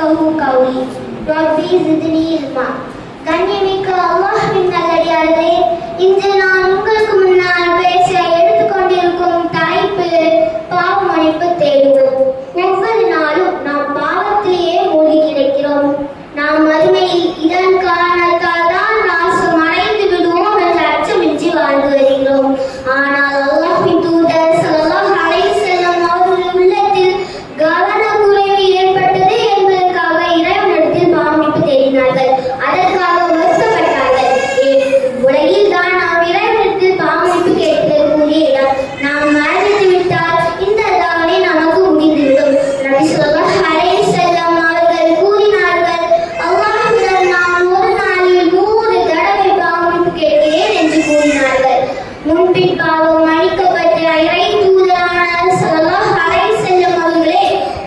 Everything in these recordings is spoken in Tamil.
يفقهوا قولي ربي زدني علما. கண்ணியமிக்க அல்லாஹ்வின் நல்லடியார்களே, இன்று நான் உங்களுக்கு முன்னால் பேச எடுத்துக்கொண்டிருக்கும் தலைப்பு பாவ மன்னிப்பு தேடுவோம். ஒவ்வொரு நாளும் நாம் பாவத்திலேயே மூழ்கி கிடக்கிறோம். நாம் மறுமையில் இதன் காரணத்தால் தான் நாசம் அடைந்து விடுவோம் என்ற அச்சமின்றி வாழ்ந்து வருகிறோம். ஆனால் அல்லாஹ்வின் தூதர் ஸல்லல்லாஹு அலைஹி வஸல்லம் அவர்கள் உள்ளத்தில் கவனக்குறைவு ஏற்பட்டது என்பதற்காக இறைவனிடத்தில் பாவ மன்னிப்பு தேடினார்கள். அதற்காக வருத்தப்பட்டார்கள். உலகில் தான் நாம் இறைவனிடத்தில் பாவ மன்னிப்பு கேட்பதற்குரிய இடம். நாம் மறந்து விட்டால் இந்த தவணை நமக்கு முடிந்துவிடும். நபி ஸல்லல்லாஹு அலைஹி வஸல்லம் அவர்கள் கூறினார்கள், அல்லாஹ்விடம் நான் ஒரு நாளில் 100 தடவை பாவ மன்னிப்பு கேட்கிறேன் என்று கூறினார்கள். முன்பின் பாவம் மன்னிக்கப்பட்ட இறை தூதரான ஸல்லல்லாஹு அலைஹி வஸல்லம் அவர்களே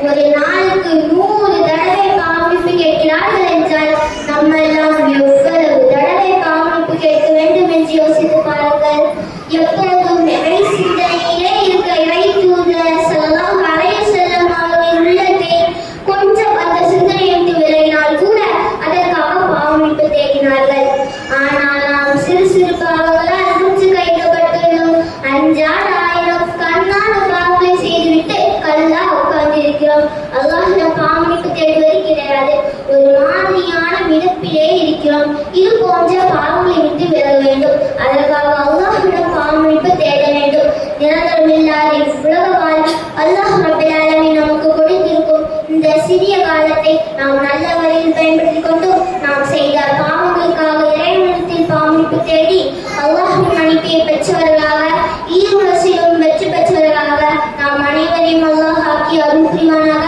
ஒரு நாளுக்கு 100 தடவை பாவ மன்னிப்பு கேட்கிறார்கள் என்றால் நம்மெல்லாம் எவ்வளவு தடவை பாவ மன்னிப்பு கேட்க வேண்டும் என்று யோசித்து பாருங்கள். எப்போதும் இறை சிந்தனையிலே இருக்க இறை தூதர் ஸல்லல்லாஹு அலைஹி வஸல்லம் அவர்களின் உள்ளத்தை கொஞ்சம் அந்த சிந்தனையிட்டு விலகினால் கூட அதற்காக பாவ மன்னிப்பு தேடினார்கள். ஆனால் நாம் சிறு சிறு பாவங்களால் மூச்சு கைவிடப்பட்டுள்ளோம். அஞ்சாட ஆயிரம் கண்ணான பாவங்களை செய்துவிட்டு கல்லா உட்கார்ந்திருக்கிறோம். அல்லாஹ்விடம் பாவ மன்னிப்பு தேடுவது கிடையாது. ஒரு மாதிரியான மிதப்பிலே இருக்கிறோம். இது போன்ற பாவங்களை விட்டு விலக வேண்டும். அதற்காக அல்லாஹ்விடம் பாவ மன்னிப்பு தேட வேண்டும். நிரந்தரமில்லாத உலக வாழ்வில் அல்லாஹ் ரப்பல் ஆலமீன் நமக்கு கொடுத்திருக்கும் இந்த சிறிய காலத்தை நாம் நல்ல வழியில் பயன்படுத்திக் கொண்டு நாம் செய்த பாவங்களுக்காக இறைவனிடத்தில் பாவ மன்னிப்பு தேடி அல்லாஹ்வின் மன்னிப்பை பெற்றவர்களாக ஈருலகிலும் வெற்றி பெற்றவர்களாக நாம் அனைவரையும் அல்லாஹ் ஆக்கி அருள் புரிவானாக.